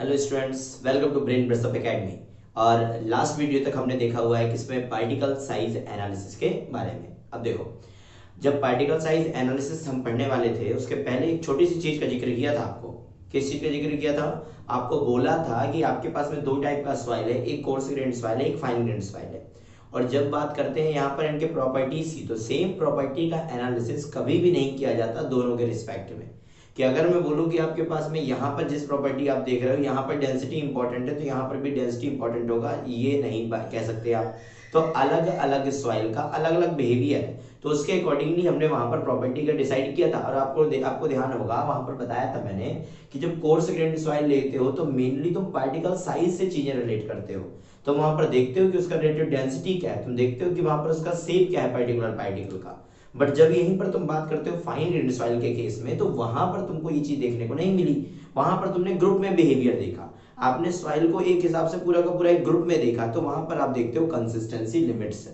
Hello students, welcome to brain burst up academy. और last video तक हमने देखा हुआ है कि इसमें पार्टिकल साइज एनालिसिस के बारे में। अब देखो, जब पार्टिकल साइज एनालिसिस हम पढ़ने वाले थे उसके पहले एक छोटी सी चीज का जिक्र किया था। आपको किस चीज का जिक्र किया था? आपको बोला था कि आपके पास में दो टाइप का सॉइल है, एक कोर्स ग्रेन्ड सॉइल है, एक फाइन ग्रेन्ड सॉइल है। और जब बात करते हैं यहाँ पर इनके प्रॉपर्टीज की, तो सेम प्रॉपर्टी का एनालिसिस कभी भी नहीं किया जाता दोनों के रिस्पेक्ट में। कि अगर मैं बोलूं कि आपके पास में यहाँ पर जिस प्रॉपर्टी आप देख रहे हो यहाँ पर डेंसिटी इंपॉर्टेंट है, तो यहाँ पर भी डेंसिटी इंपॉर्टेंट होगा, ये नहीं कह सकते आप। तो अलग अलग सॉइल का अलग अलग बिहेवियर है, तो उसके अकॉर्डिंगली हमने वहां पर प्रॉपर्टी का डिसाइड किया था। और आपको ध्यान होगा, वहां पर बताया था मैंने कि जब कोर्स ग्रेन्ड सॉइल लेते हो तो मेनली तुम पार्टिकल साइज से चीजें रिलेट करते हो। तो वहां पर देखते हो कि उसका रिलेटिव डेंसिटी क्या है, तुम देखते हो कि वहां पर उसका शेप क्या है पर्टिकुलर पार्टिकल का। बट जब यहीं पर तुम बात करते हो फाइन ग्रेन्ड सॉइल के केस में, तो वहां पर तुमको ये चीज देखने को नहीं मिली। वहां पर तुमने ग्रुप में बिहेवियर देखा, आपने सॉइल को एक हिसाब से पूरा का पूरा एक ग्रुप में देखा, तो वहां पर आप देखते हो कंसिस्टेंसी लिमिट्स।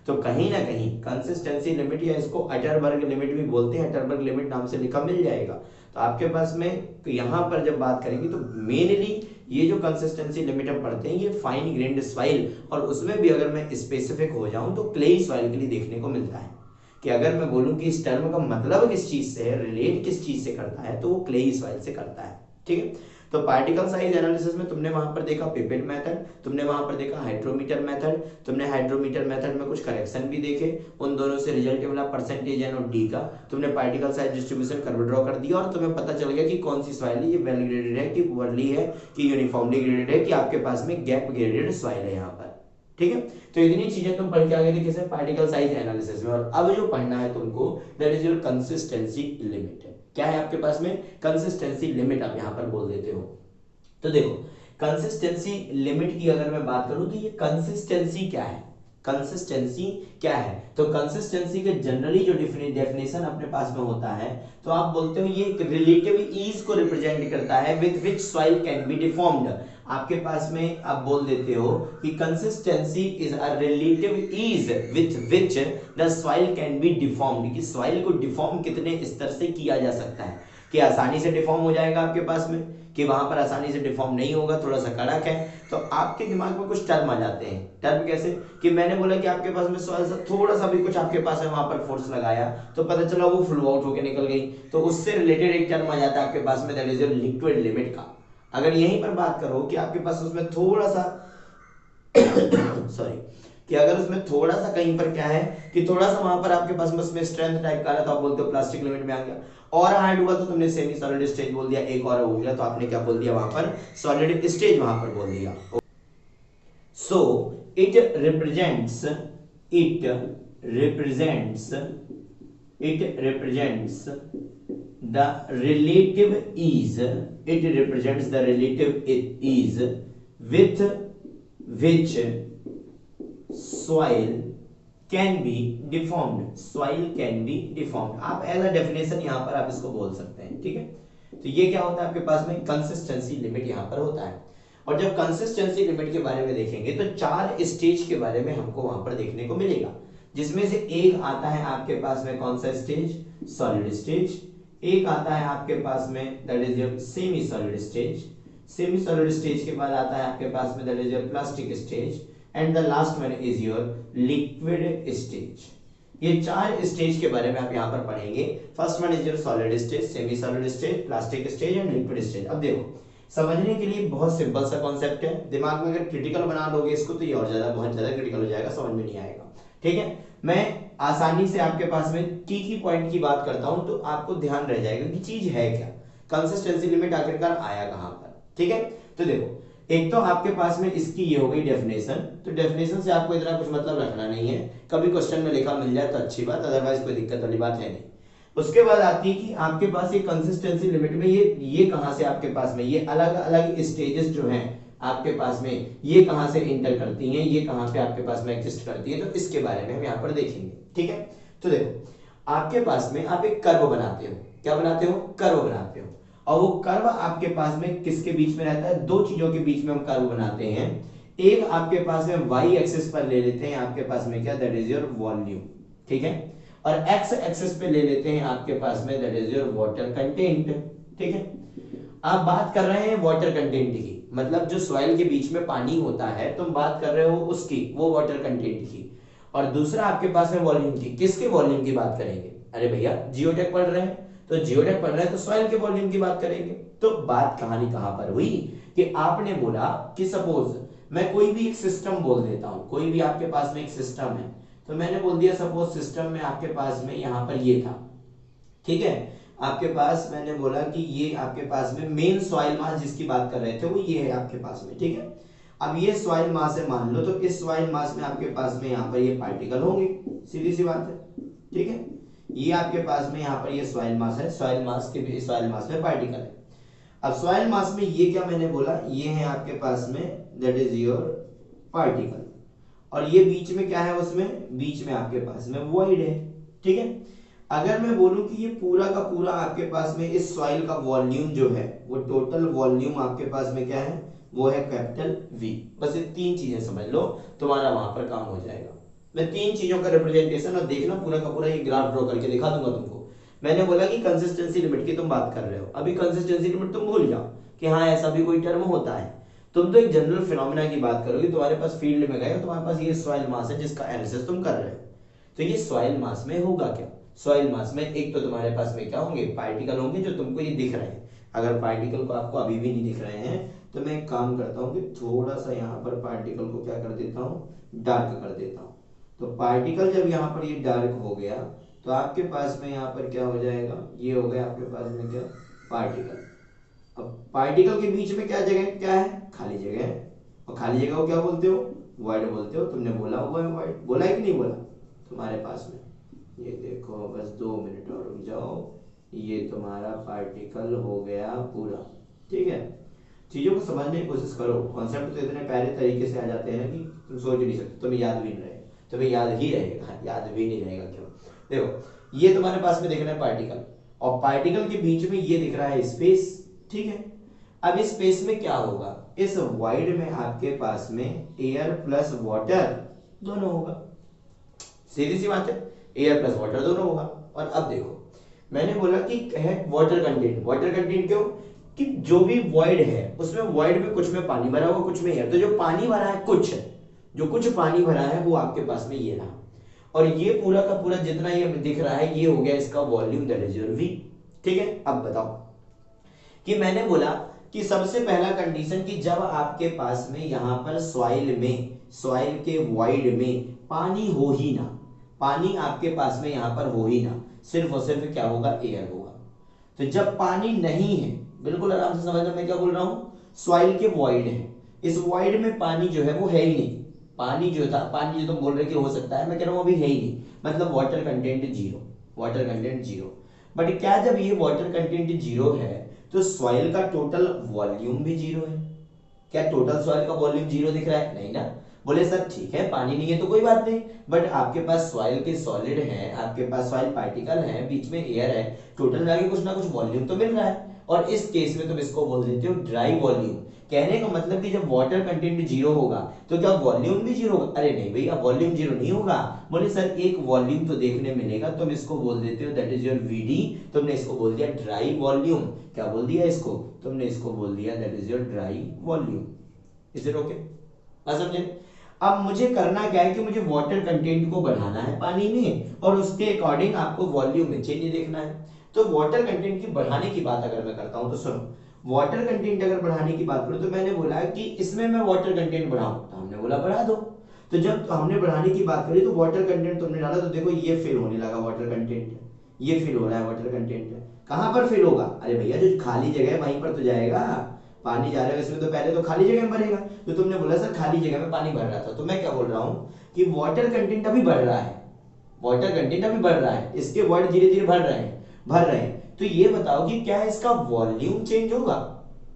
तो कहीं ना कहीं कंसिस्टेंसी लिमिट, या इसको अटरबर्ग लिमिट भी बोलते हैं, अटरबर्ग लिमिट नाम से लिखा मिल जाएगा। तो आपके पास में यहाँ पर जब बात करेंगे तो मेनली ये जो कंसिस्टेंसी लिमिट हम पढ़ते हैं ये फाइन ग्रेन्ड सॉइल, और उसमें भी अगर मैं स्पेसिफिक हो जाऊं तो क्लेई सॉइल के लिए देखने को मिलता है। कि अगर मैं बोलूं कि इस टर्म का मतलब किस चीज से है, रिलेट किस चीज से करता है, तो वो क्लेई सॉइल से करता है। ठीक है। तो पार्टिकल साइज एनालिसिस में तुमने वहां पर देखा पिपेट मेथड, तुमने वहां पर देखा हाइड्रोमीटर मेथड, तुमने हाइड्रोमीटर मेथड में कुछ करेक्शन भी देखे, उन दोनों से रिजल्ट मिला परसेंटेज एन और डी का। तुमने particle size distribution curve draw कर दिया और तुम्हें पता चल गया कि कौन सी सॉइल है, ये वेल ग्रेडेड है कि पुअरली है कि यूनिफॉर्मली ग्रेडेड है, कि आपके पास में गैप ग्रेडेड सॉइल है यहाँ पर। ठीक है। तो इतनी चीजें तुम पढ़ के आ गए थे किसे, पार्टिकल साइज एनालिसिस में। और अब जो पढ़ना है तुमको, that is your consistency limit. क्या है आपके पास में? कंसिस्टेंसी लिमिट आप यहां पर बोल देते हो। तो देखो, कंसिस्टेंसी लिमिट की अगर मैं बात करूं तो ये कंसिस्टेंसी क्या है, कंसिस्टेंसी क्या है? तो कंसिस्टेंसी के जनरली जो डेफिनेशन अपने पास में होता है, तो आप बोलते हो ये एक रिलेटिव ईज को रिप्रेजेंट करता है with which soil can be deformed. आपके पास में आप बोल देते हो कि consistency is a relative ease with which the soil can be deformed, कि सॉइल को डिफॉर्म कितने स्तर से किया जा सकता है। कि आसानी से डिफॉर्म हो जाएगा आपके पास में, कि वहां पर आसानी से डिफॉर्म नहीं होगा, थोड़ा सा कड़क है। तो आपके दिमाग में कुछ टर्म आ जाते हैं। टर्म कैसे? कि मैंने बोला कि आपके पास में थोड़ा सा भी कुछ आपके पास है, वहां पर फोर्स लगाया तो पता चला वो फ्लो आउट होकर निकल गई, तो उससे रिलेटेड एक टर्म आ जाता है आपके पास में, that is your liquid limit का। अगर यहीं पर बात करो कि आपके पास उसमें थोड़ा सा सॉरी, कि अगर उसमें थोड़ा सा कहीं पर क्या है कि थोड़ा सा वहां पर आपके पास में उसमें स्ट्रेंथ टाइप का आ रहा, तो आप बोलते हो प्लास्टिक लिमिट में आ गया। और हार्ड हुआ तो तुमने सेमी सॉलिड स्टेज बोल दिया, एक और हो गया तो आपने क्या बोल दिया वहां पर? सॉलिड स्टेज वहां पर बोल दिया। So it represents it represents it represents the relative ease, it represents the relative ease with which soil can be deformed, soil can be deformed। आप एज अ डेफिनेशन यहां पर आप इसको बोल सकते हैं। ठीक है। तो ये क्या होता है आपके पास में? कंसिस्टेंसी लिमिट यहां पर होता है। और जब कंसिस्टेंसी लिमिट के बारे में देखेंगे तो चार स्टेज के बारे में हमको वहां पर देखने को मिलेगा, जिसमें से एक आता है आपके पास में कौन सा स्टेज? Solid stage. एक आता है आपके पास में that is your semi solid stage. Semi solid stage के बाद आता है आपके पास में that is your plastic stage, and the last one is your liquid stage. ये चार स्टेज के बारे में आप यहां पर पढ़ेंगे। First one is your solid stage, semi solid stage, plastic stage and liquid stage. अब देखो, समझने के लिए बहुत सिंपल सा कॉन्सेप्ट है, दिमाग में अगर क्रिटिकल बना लोगे इसको तो ये और ज्यादा बहुत ज्यादा क्रिटिकल हो जाएगा, समझ में नहीं आएगा। ठीक है। मैं आसानी से आपके पास में की पॉइंट की बात करता हूं तो आपको ध्यान रह जाएगा कि चीज है क्या, कंसिस्टेंसी लिमिट आखिरकार आया कहां पर। ठीक है। तो देखो, एक तो आपके पास में इसकी ये हो गई डेफिनेशन, तो डेफिनेशन से आपको इतना कुछ मतलब रखना नहीं है, कभी क्वेश्चन में लिखा मिल जाए तो अच्छी बात, अदरवाइज कोई दिक्कत वाली बात है नहीं। उसके बाद आती है कि आपके पास ये कंसिस्टेंसी लिमिट में ये कहां से आपके पास में ये अलग अलग स्टेजेस जो हैं आपके पास में, ये कहां से इंटर करती हैं, ये कहां पे आपके पास में एग्जिस्ट करती है, तो इसके बारे में हम यहां पर देखेंगे। ठीक है। तो देखो, आपके पास में आप एक कर्व बनाते हो, क्या बनाते हो? कर्व बनाते हो। और वो कर्व आपके पास में किसके बीच में रहता है? दो चीजों के बीच में हम कर्व बनाते हैं। एक आपके पास में वाई एक्सिस पर ले लेते हैं आपके पास में क्या, दैट इज योर वॉल्यूम। ठीक है। और एक्स एक्सिस पे ले लेते हैं आपके पास में that is your water content. ठीक है। आप बात कर रहे हैं वाटर कंटेंट की, मतलब जो सॉइल के बीच में पानी होता है तुम बात कर रहे हो उसकी, वो वाटर कंटेंट की। और दूसरा आपके पास है वॉल्यूम की। किसके वॉल्यूम की बात करेंगे? अरे भैया जियोटेक पढ़ रहे हैं, तो जियोटेक पढ़ रहे हैं तो सॉइल के वॉल्यूम की बात करेंगे। तो बात कहानी कहां पर हुई कि आपने बोला कि सपोज मैं कोई भी एक सिस्टम बोल देता हूं, कोई भी आपके पास में एक सिस्टम है, तो मैंने बोल दिया सपोज सिस्टम में आपके पास में यहां पर ये था, ठीक है। आपके पास मैंने बोला कि ये आपके पास में मेन सॉइल मास जिसकी बात कर रहे थे वो ये है आपके पास में, ठीक है। अब ये सॉइल मास है मान लो, तो इस सॉइल मास में आपके पास में यहाँ पर ये पार्टिकल होंगे, सीधी सी बात है, ठीक है। ये आपके पास में यहाँ पर ये सॉइल मास है, सॉइल मास के सॉइल मास में पार्टिकल है। अब सॉइल मास में ये क्या मैंने बोला, ये है आपके पास में दैट इज योर पार्टिकल, और ये बीच में क्या है, उसमें बीच में आपके पास में वॉइड है, ठीक है। अगर मैं बोलूं कि ये पूरा का पूरा आपके पास में इस सॉइल का वॉल्यूम जो है, वो टोटल वॉल्यूम आपके पास में क्या है, वो है कैपिटल वी। बस ये तीन चीजें समझ लो, तुम्हारा वहां पर काम हो जाएगा। मैं तीन चीजों का रिप्रेजेंटेशन, और देखना पूरा का पूरा ये ग्राफ ड्रॉ करके दिखा दूंगा तुमको। मैंने बोला कि कंसिस्टेंसी लिमिट की तुम बात कर रहे हो, अभी कंसिस्टेंसी लिमिट तुम भूल जाओ कि हाँ ऐसा भी कोई टर्म होता है। तुम तो एक जनरल फिनोमिना की बात करोगे, तुम्हारे पास फील्ड में गए, तुम्हारे पास ये सॉइल मास है जिसका एनालिसिस तुम कर रहे हो। तो ये सॉइल मास में होगा क्या? सॉइल मास में एक तो तुम्हारे पास में क्या होंगे, पार्टिकल होंगे जो तुमको ये दिख रहे हैं। अगर पार्टिकल को आपको अभी भी नहीं दिख रहे हैं तो मैं एक काम करता हूँ कि थोड़ा सा यहाँ पर पार्टिकल को क्या कर देता हूँ, डार्क कर देता हूँ। तो पार्टिकल जब यहाँ पर ये डार्क हो गया तो आपके पास में यहाँ पर क्या हो जाएगा, ये हो गया आपके पास में क्या, पार्टिकल। अब पार्टिकल के बीच में क्या जगह, क्या है, खाली जगह है। और खाली जगह को क्या बोलते हो, वॉइड बोलते हो। तुमने बोला हुआ है वॉइड, बोला है कि नहीं बोला तुम्हारे पास में? ये देखो बस 2 मिनट और रुक जाओ, ये तुम्हारा पार्टिकल हो गया पूरा, ठीक है। चीजों को समझने की कोशिश करो, कॉन्सेप्ट तो इतने प्यारे तरीके से आ जाते हैं कि तुम सोच नहीं सकते, तुम्हें याद भी नहीं रहे, तुम्हें याद ही रहेगा, याद भी नहीं रहेगा क्यों। देखो ये तुम्हारे पास में दिख रहा है पार्टिकल, और पार्टिकल के बीच में ये दिख रहा है स्पेस, ठीक है। अब इस स्पेस में क्या होगा, इस वॉइड में आपके पास में एयर प्लस वाटर दोनों होगा, सीधी सी बात है, एयर प्लस वाटर दोनों होगा। और अब देखो मैंने बोला कि है वाटर कंटेंट, वाटर कंटेंट क्यों, कि जो भी वॉइड है उसमें वॉइड में कुछ में पानी भरा हुआ कुछ में एयर, तो जो पानी भरा है कुछ, जो कुछ पानी भरा है वो आपके पास में ये रहा, और ये पूरा का पूरा जितना ये दिख रहा है ये हो गया इसका volume, that is your V, ठीक है। अब बताओ कि मैंने बोला कि सबसे पहला कंडीशन कि जब आपके पास में यहां पर सॉइल में, सॉइल के वॉइड में पानी हो ही ना, पानी आपके पास में यहां पर हो ही ना, सिर्फ और सिर्फ क्या होगा, एयर होगा। तो जब पानी नहीं है, बिल्कुल आराम से समझना मैं क्या बोल रहा हूं, सॉइल के वॉइड है, इस वॉइड में पानी जो है वो है ही नहीं, पानी जो था, पानी जो तुम बोल रहे कि हो सकता है, मैं कह रहा हूं अभी है ही नहीं, मतलब water content zero, water content zero. But क्या जब ये वाटर कंटेंट जीरो है तो सॉइल का टोटल वॉल्यूम भी जीरो है? क्या टोटल सॉइल का वॉल्यूम जीरो दिख रहा है? नहीं ना। बोले सर ठीक है पानी नहीं है तो कोई बात नहीं, बट आपके पास सॉइल के सॉलिड है, आपके पास सॉइल पार्टिकल है, बीच में एयर है, टोटल मिला के कुछ ना कुछ वॉल्यूम तो मिल रहा है। और इस केस में तुम इसको बोल देते हो ड्राई वॉल्यूम। कहने का मतलब कि जब वाटर कंटेंट जीरो होगा तो क्या वॉल्यूम भी जीरो होगा? अरे नहीं भैया वॉल्यूम जीरो नहीं होगा। बोले सर एक वॉल्यूम तो देखने मिलेगा, तुम इसको बोल देते हो दैट इज योर वीडी, तुमने इसको बोल दिया ड्राई वॉल्यूम। क्या बोल दिया इसको, तुमने इसको बोल दिया that is your dry volume. Is it okay? समझे? अब मुझे करना क्या है कि मुझे वाटर कंटेंट को बढ़ाना है पानी में, और उसके अकॉर्डिंग आपको वॉल्यूम में चेंज देखना है। तो वाटर कंटेंट की बढ़ाने की बात अगर मैं करता हूं तो सुनो, वाटर कंटेंट अगर बढ़ाने की बात करूं तो मैंने बोला कि इसमें मैं वाटर कंटेंट बढ़ाऊं, तो हमने बोला बढ़ा दो। तो जब हमने बढ़ाने की बात करी तो वाटर कंटेंट तुमने डाला, तो देखो ये फिल होने लगा वाटर कंटेंट, ये फिल हो रहा है वाटर कंटेंट। कहां पर फिल होगा? अरे भैया जो खाली जगह है वहीं पर तो जाएगा, पानी जा रहा है इसमें तो पहले तो खाली जगह में भरेगा। तो तुमने बोला सर खाली जगह में पानी भर रहा था, तो मैं क्या बोल रहा हूं कि वाटर कंटेंट अभी बढ़ रहा है, वाटर कंटेंट अभी बढ़ रहा है, इसके वर्ड धीरे धीरे भर रहे हैं, भर रहे हैं। तो ये बताओ कि क्या इसका वॉल्यूम चेंज होगा?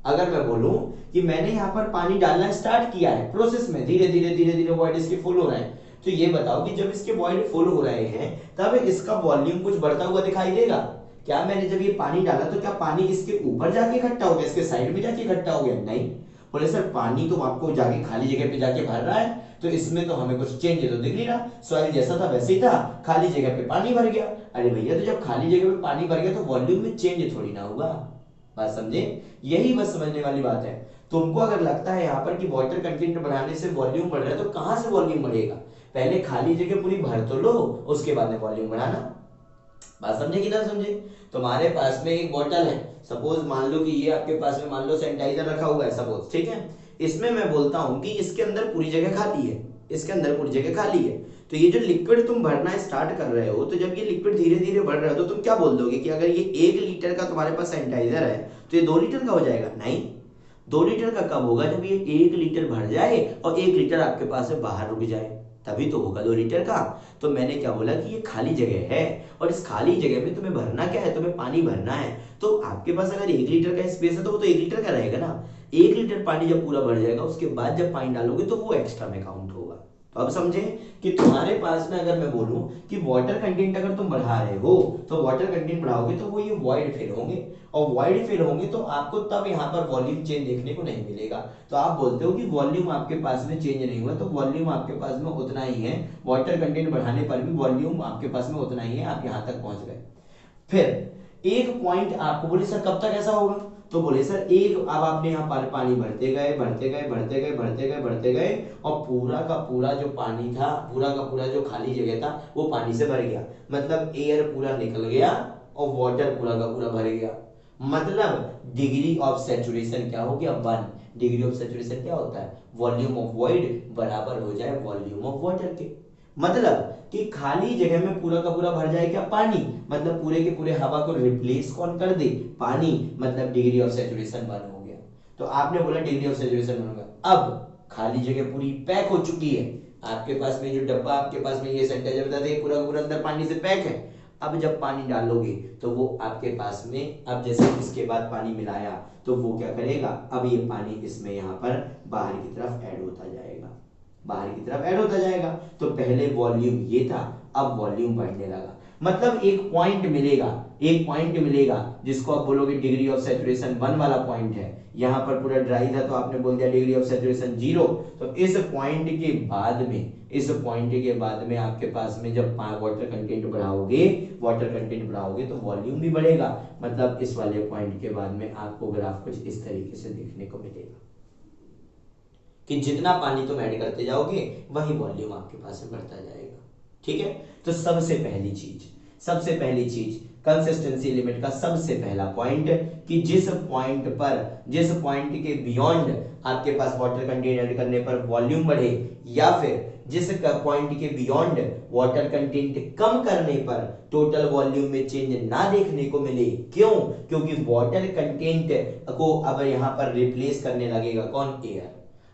अगर मैं बोलूं कि मैंने यहां पर पानी डालना स्टार्ट किया है, प्रोसेस में धीरे धीरे धीरे धीरे वॉइड इसके फुल हो रहे हैं, तो ये बताओ कि जब इसके वॉइड फुल हो रहे हैं तब इसका वॉल्यूम कुछ बढ़ता हुआ दिखाई देगा? क्या मैंने जब ये पानी डाला तो क्या पानी इसके ऊपर जाके इकट्ठा हो गया, इसके साइड में जाके इकट्ठा हो गया? नहीं। बोले सर पानी तो आपको जाके खाली जगह पे जाके भर रहा है, तो इसमें तो हमें कुछ चेंज तो दिख नहीं रहा, सॉइल जैसा था वैसे ही था, खाली जगह पे पानी भर गया। अरे भैया तो जब खाली जगह पे पानी भर गया तो वॉल्यूम में चेंज थोड़ी ना होगा, बात समझे? यही बस समझने वाली बात है। तुमको अगर लगता है यहाँ पर कि वाटर कंटेंट बढ़ाने से वॉल्यूम बढ़ रहा है, तो कहां से वॉल्यूम बढ़ेगा? पहले खाली जगह पूरी भर तो लो, उसके बाद में वॉल्यूम बढ़ाना। बात समझे कि ना समझे? तुम्हारे पास में एक बोतल है, सपोज मान लो कि ये आपके पास में मान लो सैनिटाइजर रखा हुआ है सपोज, ठीक है। इसमें मैं बोलता हूं कि इसके अंदर पूरी जगह खाली है, इसके अंदर पूरी जगह खाली है, तो ये जो लिक्विड तुम भरना स्टार्ट कर रहे हो, तो जब ये लिक्विड धीरे धीरे बढ़ रहा है तो तुम क्या बोल दोगे कि अगर ये 1 लीटर का तुम्हारे पास सैनिटाइजर है तो ये 2 लीटर का हो जाएगा? नहीं, 2 लीटर का कब होगा? जब ये 1 लीटर भर जाए और 1 लीटर आपके पास से बाहर रुक जाए, तभी तो होगा 2 लीटर का। तो मैंने क्या बोला कि ये खाली जगह है, और इस खाली जगह में तुम्हें भरना क्या है? तुम्हें पानी भरना है। तो आपके पास अगर 1 लीटर का स्पेस है तो वो तो 1 लीटर का रहेगा ना। 1 लीटर पानी जब पूरा भर जाएगा उसके बाद जब पानी डालोगे तो वो एक्स्ट्रा में काउंट होगा। तो अब समझे कि तुम्हारे पास में अगर मैं बोलूं कि वाटर कंटेंट अगर तुम बढ़ा रहे हो, तो वाटर कंटेंट बढ़ाओगे तो वो ये वॉइड फिल होंगे, और वॉइड फिल होंगे तो आपको तब यहाँ पर वॉल्यूम चेंज देखने को नहीं मिलेगा। तो आप बोलते हो कि वॉल्यूम आपके पास में चेंज नहीं हुआ, तो वॉल्यूम आपके पास में उतना ही है, वाटर कंटेंट बढ़ाने पर भी वॉल्यूम आपके पास में उतना ही है, आप यहाँ तक पहुंच गए। फिर एक पॉइंट आपको बोले सर कब तक ऐसा होगा? तो बोले सर एक, अब आपने यहाँ पर पानी भरते गए भरते गए भरते गए भरते गए भरते गए, और पूरा का पूरा जो पानी था, पूरा का पूरा जो खाली जगह था वो पानी से भर गया, मतलब एयर पूरा निकल गया और वाटर पूरा का पूरा भर गया। मतलब डिग्री ऑफ सैचुरेशन क्या हो गया? 1। डिग्री ऑफ सैचुरेशन क्या होता है? वॉल्यूम ऑफ वॉइड बराबर हो जाए वॉल्यूम ऑफ वाटर के। मतलब कि खाली जगह में पूरा का पूरा भर जाए क्या? पानी, मतलब पूरे के पूरे हवा को रिप्लेस कौन कर दे? पानी, मतलब डिग्री ऑफ सैचुरेशन 1 हो गया। तो आपने बोला डिग्री ऑफ सैचुरेशन 1 होगा। अब खाली जगह पूरी पैक हो चुकी है, आपके पास में जो डब्बा आपके पास में ये सैनिटाइजर बता दे पूरा का पूरा अंदर पानी से पैक है। अब जब पानी डालोगे तो वो आपके पास में, अब जैसे इसके बाद पानी मिलाया तो वो क्या करेगा? अब ये पानी इसमें यहाँ पर बाहर की तरफ ऐड होता जाएगा, बाहर की तरफ ऐड होता जाएगा। तो पहले वॉल्यूम ये था, अब वॉल्यूम बढ़ने लगा। मतलब एक पॉइंट मिलेगा, एक पॉइंट मिलेगा जिसको आप बोलोगे डिग्री ऑफ सैचुरेशन 1 वाला पॉइंट है। यहां पर पूरा ड्राई था तो आपने बोल दिया डिग्री ऑफ सैचुरेशन 0। तो इस पॉइंट के बाद में, इस पॉइंट के बाद में आपके पास में जब वाटर कंटेंट बढ़ाओगे, वाटर कंटेंट बढ़ाओगे तो वॉल्यूम भी बढ़ेगा। मतलब इस वाले पॉइंट के बाद में आपको ग्राफ कुछ इस तरीके से देखने को मिलेगा कि जितना पानी तुम ऐड करते जाओगे वही वॉल्यूम आपके पास में बढ़ता जाएगा। ठीक है, तो सबसे पहली चीज कंसिस्टेंसी लिमिट का सबसे पहला पॉइंट, कि जिस पॉइंट के बियॉन्ड आपके पास वाटर कंटेंट ऐड करने पर वॉल्यूम बढ़े, या फिर जिस पॉइंट के बियॉन्ड वाटर कंटेंट कम करने पर टोटल वॉल्यूम में चेंज ना देखने को मिले। क्यों? क्योंकि वाटर कंटेंट को अब यहाँ पर रिप्लेस करने लगेगा कौन? एयर।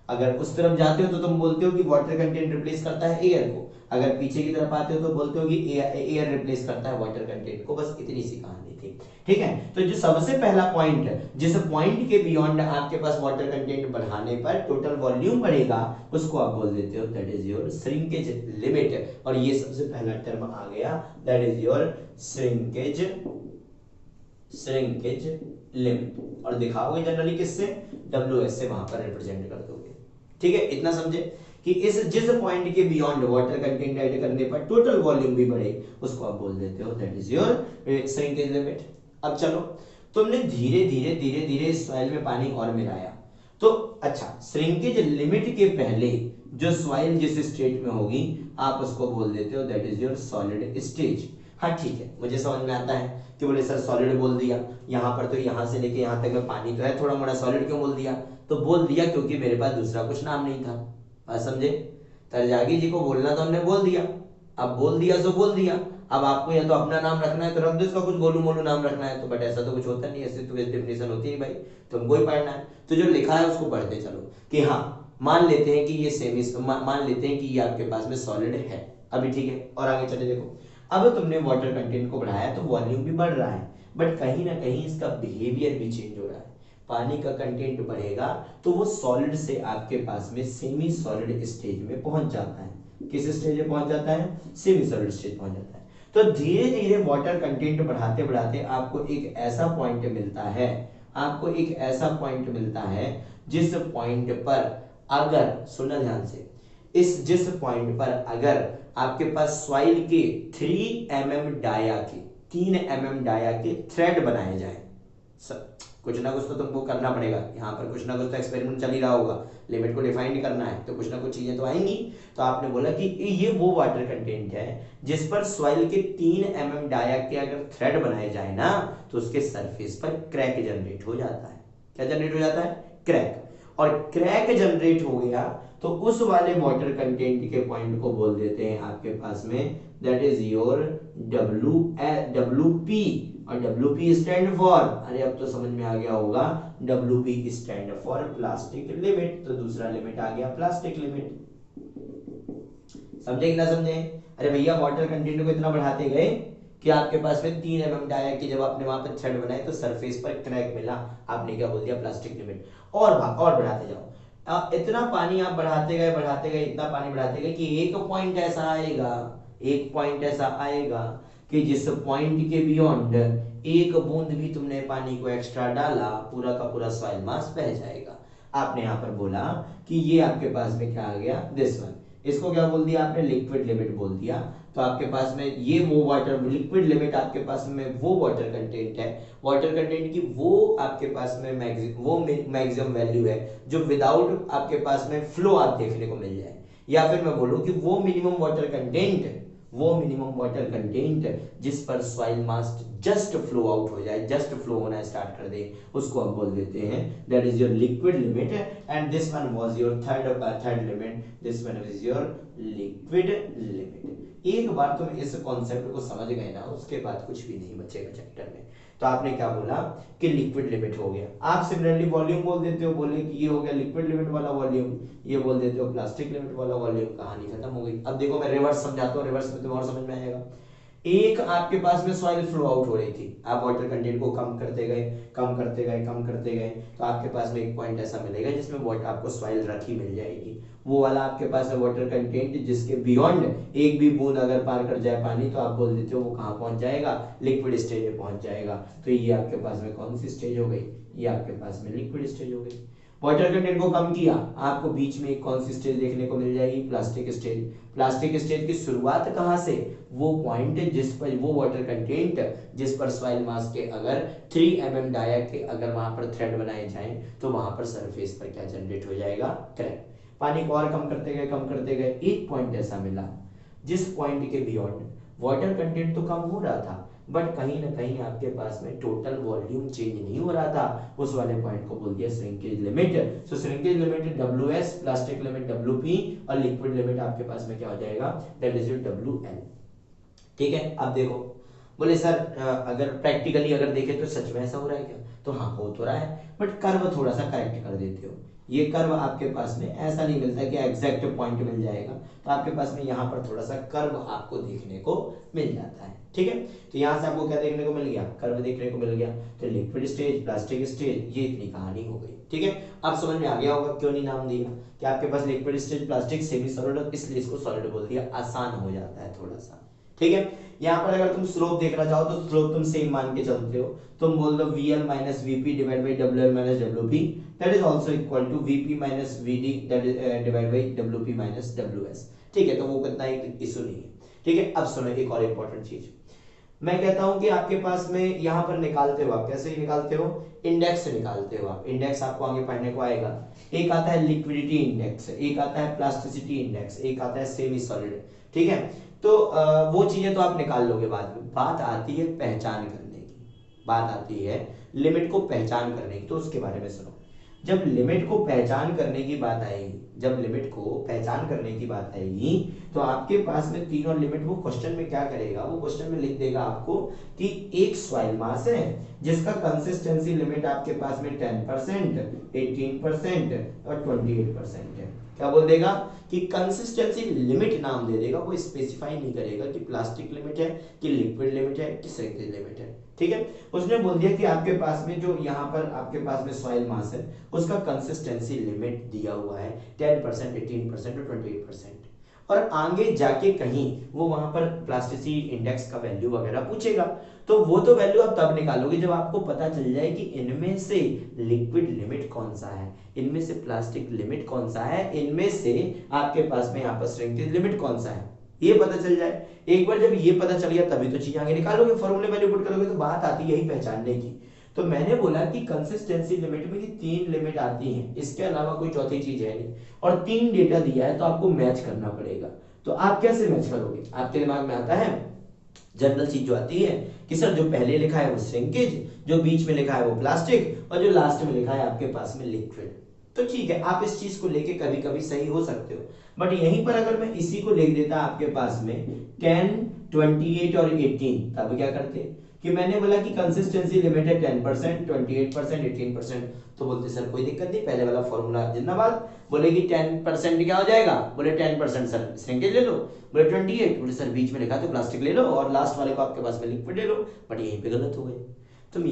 अगर उस तरफ जाते हो तो तुम बोलते हो कि वाटर कंटेंट रिप्लेस करता है एयर को, अगर पीछे की तरफ आते हो तो बोलते हो कि एयर रिप्लेस करता है वाटर कंटेंट को। बस इतनी सी कहानी थी। ठीक है, तो जो सबसे पहला पॉइंट है, जिस पॉइंट के बियॉन्ड आपके पास वाटर कंटेंट बढ़ाने पर टोटल वॉल्यूम बढ़ेगा, उसको आप बोल देते हो that is your shrinkage limit. और ये सबसे पहला टर्म आ गया, that is your shrinkage limit. और दिखाओगे जनरली किससे? WS से वहां पर रिप्रेजेंट कर दोगे। ठीक है, इतना समझे कि इस जिस पॉइंट के बियॉन्ड वाटर कंटेंट ऐड करने पर टोटल वॉल्यूम भी बढ़े, उसको आप बोल देते हो that is your shrinkage limit. अब चलो, तुमने धीरे धीरे इस सॉइल में पानी और मिलाया, तो अच्छा, श्रिंकेज लिमिट के पहले जो सॉइल जिस स्टेट में होगी आप उसको बोल देते हो that is your solid stage. हाँ ठीक है, मुझे समझ में आता है कि बोले सर सॉलिड बोल दिया, यहाँ पर तो यहाँ से लेके यहाँ तक में पानी तो है, थोड़ा मोड़ा सॉलिड क्यों बोल दिया? तो बोल दिया क्योंकि मेरे पास दूसरा कुछ नाम नहीं था। बात समझे? तरजागी जी को बोलना तो हमने बोल दिया, अब बोल दिया सो बोल दिया। अब आपको या तो अपना नाम रखना है तो रख दो, इसका कुछ गोलू मोलू नाम रखना है तो, बट ऐसा तो कुछ होता नहीं, ऐसे तो डेफिनेशन होती नहीं भाई, तुमको ही पढ़ना है। तो जो लिखा है उसको पढ़ते चलो कि हाँ, मान लेते हैं कि ये सेमी, मान लेते हैं कि ये आपके पास में सॉलिड है अभी। ठीक है, और आगे चले देखो, अब तुमने वाटर कंटेंट को बढ़ाया तो वॉल्यूम भी बढ़ रहा है, बट कहीं ना कहीं इसका बिहेवियर भी चेंज हो रहा है। पानी का कंटेंट बढ़ेगा तो वो सॉलिड से आपके पास में सेमी सॉलिड स्टेज में पहुंच जाता है। किस स्टेज में पहुंच जाता है? सेमी सॉलिड स्टेज पहुंच जाता है। तो धीरे धीरे वाटर कंटेंट बढ़ाते बढ़ाते आपको एक ऐसा पॉइंट मिलता है, आपको एक ऐसा पॉइंट मिलता है जिस पॉइंट पर अगर, सुनना ध्यान से, इस जिस पॉइंट पर अगर आपके पास सॉइल के 3 mm डाया के 3 mm डाया के थ्रेड बनाए जाए, कुछ ना कुछ तो तुमको करना पड़ेगा, यहाँ पर कुछ ना कुछ तो एक्सपेरिमेंट चल ही रहा होगा, लिमिट को डिफाइन करना है तो कुछ ना कुछ चीजें तो आएंगी। तो आपने बोला कि ये वो वाटर कंटेंट है जिस पर सॉइल के 3 mm डाया के अगर थ्रेड बनाए जाए ना तो उसके सरफेस पर क्रैक जनरेट हो जाता है। क्या जनरेट हो जाता है? क्रैक। और क्रैक जनरेट हो गया तो उस वाले वाटर कंटेंट के पॉइंट को बोल देते हैं आपके पास में दैट इज योर WP। और WP स्टैंड फॉर, अरे अब तो समझ में आ गया होगा, WP stand for plastic limit. तो दूसरा लिमिट आ गया प्लास्टिक लिमिट। समझे कि ना समझे? अरे भैया वाटर कंटेंट को इतना बढ़ाते गए कि आपके पास में 3 mm डाया कि जब आपने वहां पर थ्रेड बनाए तो सरफेस पर क्रैक मिला, आपने क्या बोल दिया? Plastic limit. और बढ़ाते जाओ, इतना पानी आप बढ़ाते गए, इतना पानी बढ़ाते गए कि एक पॉइंट ऐसा आएगा कि जिस पॉइंट के बियॉन्ड एक बूंद भी तुमने पानी को एक्स्ट्रा डाला, पूरा का पूरा सॉइल मास बह जाएगा। आपने यहाँ पर बोला कि ये आपके पास में क्या आ गया? This one. इसको क्या बोल दिया आपने? लिक्विड लिमिट बोल दिया। तो आपके पास में ये वो वाटर लिक्विड लिमिट आपके पास में वो वाटर कंटेंट है, वाटर कंटेंट की वो आपके पास में मैक्सिमम वैल्यू है जो विदाउट आपके पास में फ्लो आप देखने को मिल जाए, या फिर मैं बोलूं कि वो मिनिमम वाटर कंटेंट जिस पर सॉइल मास जस्ट फ्लो आउट हो जाए, जस्ट फ्लो होना स्टार्ट कर दे, उसको हम बोल देते हैं that is your liquid limit. And this one was your third limit, this one is your liquid limit. एक बार तुम इस कॉन्सेप्ट को समझ गए ना, उसके बाद कुछ भी नहीं बचेगा चैप्टर में। तो आपने क्या बोला कि लिक्विड लिमिट हो गया। आप सिमिलरली वॉल्यूम बोल देते हो, बोले कि ये हो गया लिक्विड लिमिट वाला वॉल्यूम, ये बोल देते हो प्लास्टिक लिमिट वाला वॉल्यूम, कहानी खत्म हो गई। अब देखो मैं रिवर्स समझाता हूँ, रिवर्स में तुम्हें और समझ में आएगा। एक आपके पास में सॉइल फ्लो आउट हो रही थी, आप वाटर कंटेंट को कम करते गए, तो आपके पास में एक पॉइंट ऐसा मिलेगा जिसमें वाटर आपको सॉइल रखी मिल जाएगी। वो वाला आपके पास है वाटर कंटेंट जिसके बियॉन्ड एक भी बूंद अगर पार कर जाए पानी, तो आप बोल देते हो वो कहाँ पहुंच जाएगा? लिक्विड स्टेज में पहुंच जाएगा। तो ये आपके पास में कौन सी स्टेज हो गई? ये आपके पास में लिक्विड स्टेज हो गई। वाटर कंटेंट को कम किया, आपको बीच में एक कौन सी स्टेज देखने को मिल जाएगी? Plastic stage. प्लास्टिक स्टेज की शुरुआत कहाँ से? वो पॉइंट जिस पर वो वाटर कंटेंट जिस पर सॉइल मास के अगर 3 mm डाया के अगर वहां पर थ्रेड बनाए जाएं तो वहां पर सरफेस पर क्या जनरेट हो जाएगा? क्रैक। पानी को और कम करते गए, एक पॉइंट ऐसा मिला जिस पॉइंट के बियॉन्ड वाटर कंटेंट तो कम हो रहा था बट कहीं ना कहीं आपके पास में टोटल वॉल्यूम चेंज नहीं हो रहा था। उस वाले पॉइंट को बोल दिया shrinkage limit. So shrinkage limit WS, plastic limit WP और लिक्विड लिमिट आपके पास में क्या हो जाएगा? That is your WL। ठीक है। अब देखो, बोले सर अगर प्रैक्टिकली अगर देखें तो सच में ऐसा हो रहा है क्या? तो हाँ, हो तो रहा है, बट कर्व थोड़ा सा करेक्ट कर देते हो। ये कर्व आपके पास में ऐसा नहीं मिलता कि एग्जैक्ट पॉइंट मिल जाएगा, तो आपके पास में यहाँ पर थोड़ा सा कर्व आपको देखने को मिल जाता है। ठीक है, तो यहाँ से आपको क्या देखने को मिल गया? कर्व देखने को मिल गया। तो लिक्विड स्टेज, प्लास्टिक स्टेज, ये इतनी कहानी हो गई। ठीक है, अब समझ में आ गया होगा क्यों नहीं नाम दिया कि आपके पास liquid stage, plastic, semi solid, इसलिए इसको सॉलिड बोल दिया, आसान हो जाता है थोड़ा सा। ठीक है, यहाँ पर अगर तुम स्लोप देखना चाहो तो स्लोप तुम सेम मान के चलते हो, तुम बोल दो VL minus VP divide by WL minus WP, that is also equal to VP minus VD divide by WP minus WS। ठीक है, तो वो कितना इशू नहीं है। ठीक है, अब सुनो एक और इंपॉर्टेंट चीज, मैं कहता हूं कि आपके पास में यहाँ पर निकालते हो, आप कैसे निकालते हो? इंडेक्स निकालते हो आप। इंडेक्स आपको आगे पढ़ने को आएगा। एक आता है लिक्विडिटी इंडेक्स, एक आता है प्लास्टिसिटी इंडेक्स, एक आता है सेमी सॉलिड। ठीक है, तो वो चीजें तो आप निकाल लोगे बाद में। बात आती है पहचान करने की, बात आती है लिमिट को पहचान करने की। तो उसके बारे में सुनो, जब लिमिट को पहचान करने की बात आएगी, तो आपके पास में तीनों लिमिट, वो क्वेश्चन में क्या करेगा? वो क्वेश्चन में लिख देगा आपको कि एक सॉइल मास है जिसका कंसिस्टेंसी लिमिट आपके पास में 10%, 18% और 28% है। क्या बोल देगा? कि कंसिस्टेंसी लिमिट नाम दे देगा, वो स्पेसिफाई नहीं करेगा कि प्लास्टिक लिमिट है कि लिक्विड लिमिट है कि श्रिंकेज लिमिट है। ठीक है, उसने बोल दिया कि आपके पास में जो यहाँ पर आपके पास में सॉइल मास है उसका कंसिस्टेंसी लिमिट दिया हुआ है 10%, 18% और 28%। और आगे जाके कहीं वो वहां पर प्लास्टिसिटी इंडेक्स का वैल्यू वगैरह पूछेगा, तो वो तो वैल्यू आप तब निकालोगे जब आपको पता चल जाए कि इनमें से लिक्विड लिमिट कौन सा है, इनमें से प्लास्टिक लिमिट कौन सा है, इनमें से आपके पास में यहाँ पर श्रिंकेज लिमिट कौन सा है, ये पता चल जाए। एक बार जब ये पता चल गया तभी तो चीज आगे निकालोगे, फॉर्मूले वैल्यू पुट करोगे। तो बात आती है यही पहचानने की। तो मैंने बोला कि कंसिस्टेंसी लिमिट में ये 3 लिमिट आती हैं, इसके अलावा कोई चौथी चीज है नहीं, और 3 डेटा दिया है तो आपको मैच करना पड़ेगा। तो आप कैसे मैच करोगे? आपके दिमाग में आता है जनरल चीज जो आती है कि सर जो पहले लिखा है वो श्रिंकेज, जो बीच में लिखा है वो प्लास्टिक, और जो लास्ट में लिखा है आपके पास में लिक्विड। तो ठीक है, आप इस चीज को लेके कभी कभी सही हो सकते हो, बट यहीं पर अगर मैं इसी को लिख देता आपके पास में 10, 28 और 18, तब क्या करते कि मैंने बोला कि कंसिस्टेंसी लिमिट है 10%, 28%, 18%, तो बोलते सर कोई दिक्कत नहीं, पहले वाला फॉर्मूला जिंदाबाद। बोले कि 10% क्या हो जाएगा? बोले 10% सर श्रिंकेज ले लो। बोले 28, बोले सर बीच में लिखा तो प्लास्टिक ले लो, और लास्ट वाले को आपके पास में लिक्विड ले लो। बट यहीं पे गलत हो गए। तुम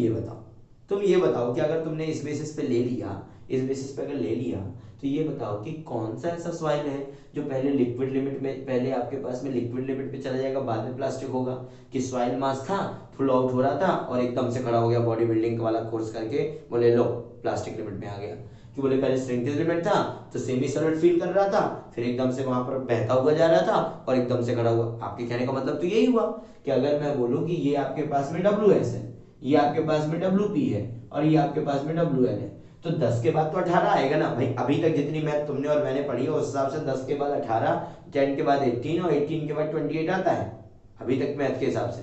ये बताओ कि अगर तुमने इस बेसिस पे ले लिया, इस बेसिस पे अगर ले लिया, तो ये बताओ कि कौन सा ऐसा सॉइल है जो पहले लिक्विड लिमिट में, पहले आपके पास में लिक्विड लिमिट पे चला जाएगा, बाद में प्लास्टिक होगा? कि सॉइल मास था, फुल आउट हो रहा था और एकदम से खड़ा हो गया बॉडी बिल्डिंग वाला कोर्स करके, बोले लो प्लास्टिक लिमिट में आ गया। कि बोले पहले श्रिंकेज लिमिट था तो सेमी सॉलिड फील कर रहा था, फिर एकदम से वहां पर बहता हुआ जा रहा था और एकदम से खड़ा हुआ। आपके कहने का मतलब तो यही हुआ कि अगर मैं बोलूं कि ये आपके पास में WS है, ये आपके पास में WP है, और ये आपके पास में WL है, तो 10 के बाद तो 18 आएगा ना भाई। अभी तक जितनी मैथ तुमने और मैंने पढ़ी है उस हिसाब से 10 के बाद 18, 10 के बाद 18 और 18 के बाद 28 आता है अभी तक मैथ के हिसाब से।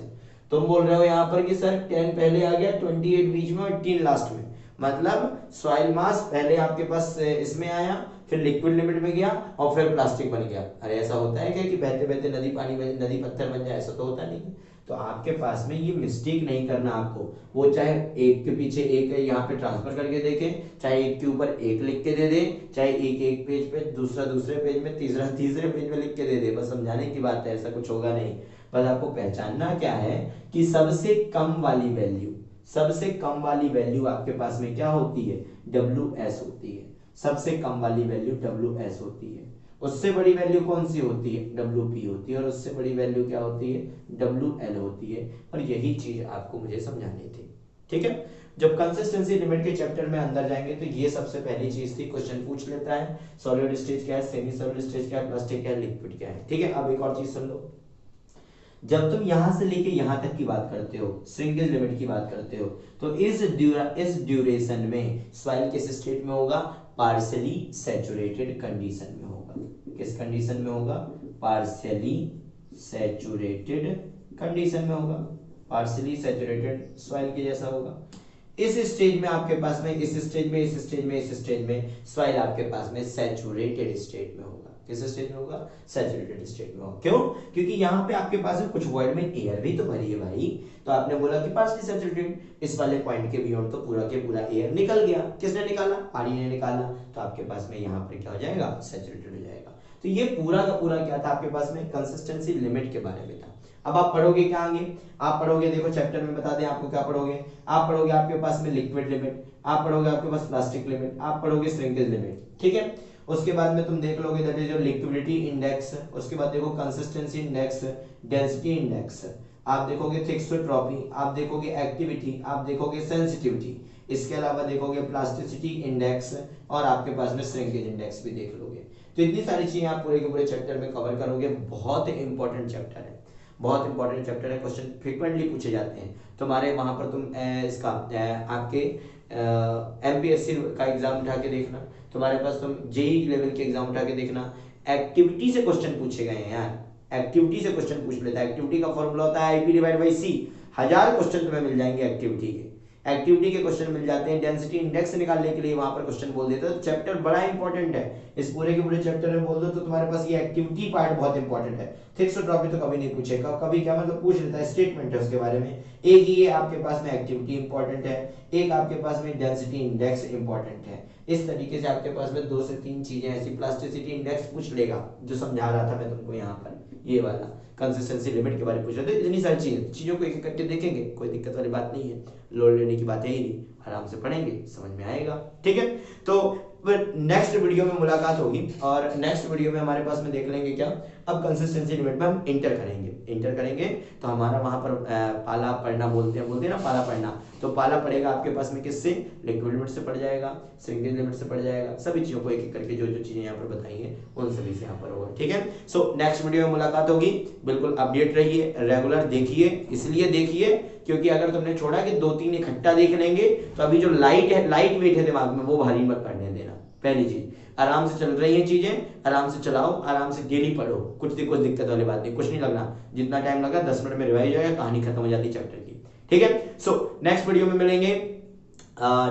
तुम बोल रहे हो यहाँ पर कि सर 10 पहले आ गया, 28 बीच में और 18 लास्ट में, मतलब सॉइल मास पहले आपके पास इसमें आया, फिर लिक्विड लिमिट में गया और फिर प्लास्टिक बन गया। अरे ऐसा होता है क्या कि बहते बहते नदी पानी में नदी पत्थर बन जाए? ऐसा तो होता नहीं। तो आपके पास में ये मिस्टेक नहीं करना आपको, वो चाहे एक के पीछे एक यहाँ पे ट्रांसफर करके देखे, चाहे एक के ऊपर एक लिख के दे दे, चाहे एक एक पेज पे, दूसरा दूसरे पेज में, तीसरा तीसरे पेज में लिख के दे दे, बस समझाने की बात है, ऐसा कुछ होगा नहीं। बस आपको पहचानना क्या है कि सबसे कम वाली वैल्यू, सबसे कम वाली वैल्यू आपके पास में क्या होती है? WS होती है। सबसे कम वाली वैल्यू WS होती है। उससे बड़ी वैल्यू कौन सी होती है? WP होती है। और उससे बड़ी वैल्यू क्या होती है? WL होती है। और यही चीज आपको मुझे समझानी थी, ठीक है। जब कंसिस्टेंसी लिमिट के चैप्टर में अंदर जाएंगे तो ये सबसे पहली चीज थी, क्वेश्चन पूछ लेता है सॉलिड स्टेज क्या है, सेमी सॉलिड स्टेज क्या है, प्लास्टिक क्या है, लिक्विड क्या है, ठीक है। अब एक और चीज सुन लो, जब तुम यहां से लेके यहां तक की बात करते हो, श्रिंकेज लिमिट की बात करते हो, तो इस ड्यूरेशन में सॉइल किस स्टेट में होगा? पार्शियली सैचुरेटेड कंडीशन में होगा। किस कंडीशन में होगा? पार्शियली सैचुरेटेड कंडीशन में होगा। पार्शियली सैचुरेटेड सॉइल के जैसा होगा। इस स्टेज में आपके पास में, इस स्टेज में, इस स्टेज में, इस स्टेज में सॉइल आपके पास में सैचुरेटेड स्टेट में होगा। किस स्टेज में होगा? सैचुरेटेड स्टेट में होगा। क्यों? क्योंकि यहाँ पे आपके पास में कुछ वर्ड में एयर भी तो भरी है भाई। तो आपने बोला कि पार्शियली सैचुरेटेड, इस वाले पॉइंट के बियॉन्ड तो पूरा के पूरा एयर निकल गया। किसने निकाला? पानी ने निकाला। तो आपके पास में यहाँ पर क्या हो जाएगा? सैचुरेटेड हो जाएगा। तो ये पूरा का पूरा क्या था आपके पास में? कंसिस्टेंसी लिमिट के बारे में था। अब आप पढ़ोगे क्या आगे? आप पढ़ोगे, देखो चैप्टर में बता दें आपको क्या पढ़ोगे। आप पढ़ोगे आपके पास में लिक्विड लिमिट, आप पढ़ोगे आपके पास प्लास्टिक लिमिट, आप पढ़ोगे श्रिंकेज लिमिट, ठीक है। उसके बाद में तुम देख लोगे that is your liquidity index. उसके बाद देखो कंसिस्टेंसी इंडेक्स, डेंसिटी इंडेक्स, आप देखोगे थिक्सोट्रॉपी, आप देखोगे एक्टिविटी, आप देखोगे सेंसिटिविटी, इसके अलावा देखोगे प्लास्टिसिटी इंडेक्स, और आपके पास में श्रिंकेज इंडेक्स भी देख लोगे। तो इतनी सारी चीजें आप पूरे के पूरे चैप्टर में कवर करोगे। बहुत इंपॉर्टेंट चैप्टर है, बहुत इंपॉर्टेंट चैप्टर है। क्वेश्चन फ्रीक्वेंटली पूछे जाते हैं तुम्हारे वहां पर। तुम इसका आपके MPSC का एग्जाम उठा के देखना, तुम्हारे पास तुम JEE लेवल के एग्जाम उठा के देखना, एक्टिविटी से क्वेश्चन पूछे गए हैं यार। एक्टिविटी से क्वेश्चन पूछ लेता है। एक्टिविटी का फॉर्मूला होता है IP/C। 1000 क्वेश्चन तुम्हें मिल जाएंगे एक्टिविटी के। एक्टिविटी के क्वेश्चन मिल जाते हैं। डेंसिटी इंडेक्स निकालने के लिए वहां पर क्वेश्चन बोल देते हैं। चैप्टर बड़ा इंपॉर्टेंट है। इस पूरे के पूरे चैप्टर में बोल दो तो तुम्हारे पास ये एक्टिविटी पार्ट बहुत इंपॉर्टेंट है। थिक्सोट्रॉपी तो कभी नहीं पूछेगा, कभी क्या मतलब पूछ लेता है, स्टेटमेंट है उसके बारे में। एक ये आपके पास में एक्टिविटी इंपॉर्टेंट है, एक आपके पास में डेंसिटी इंडेक्स इंपॉर्टेंट है। इस तरीके से आपके पास में 2 से 3 चीजें ऐसी, प्लास्टिसिटी इंडेक्स पूछ लेगा जो समझा रहा था मैं तुमको यहाँ पर, ये वाला कंसिस्टेंसी लिमिट के बारे में पूछ रहे थे। इतनी सारी चीजों को एक एक करके देखेंगे, कोई दिक्कत वाली बात नहीं है, लोड लेने की बात है ही नहीं, आराम से पढ़ेंगे, समझ में आएगा, ठीक है। तो फिर नेक्स्ट वीडियो में मुलाकात होगी और नेक्स्ट वीडियो में हमारे पास में देख लेंगे क्या, अब कंसिस्टेंसी लिमिट में हम इंटर करेंगे तो हमारा वहां पर पाला पढ़ना बोलते हैं ना, पाला पढ़ना, तो पाला पड़ेगा आपके पास में किससे, लिक्विड लिमिट से पड़ जाएगा, श्रिंकेज लिमिट से पड़ जाएगा, सभी चीजों को एक एक करके जो जो चीजें यहाँ पर बताई हैं उन सभी से यहाँ पर होगा। ठीक है, सो नेक्स्ट वीडियो में मुलाकात होगी। बिल्कुल अपडेट रहिए, रेगुलर देखिए, इसलिए देखिए क्योंकि अगर तुमने छोड़ा कि 2-3 इकट्ठा देख लेंगे तो अभी जो लाइट वेट है दिमाग में वो भारी मत पड़ने देना। पहली चीज, आराम से चल रही है चीजें, आराम से चलाओ, आराम से डेली पढ़ो, कुछ दिक्कत वाली बात नहीं, कुछ नहीं लगना, जितना टाइम लगा 10 मिनट में रिवाइज हो जाएगा, कहानी खत्म हो जाती है चैप्टर की। ठीक है, सो नेक्स्ट वीडियो में मिलेंगे,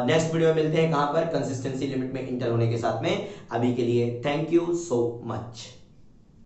नेक्स्ट वीडियो में मिलते हैं कहां पर, कंसिस्टेंसी लिमिट में इंटर होने के साथ में। अभी के लिए थैंक यू सो मच।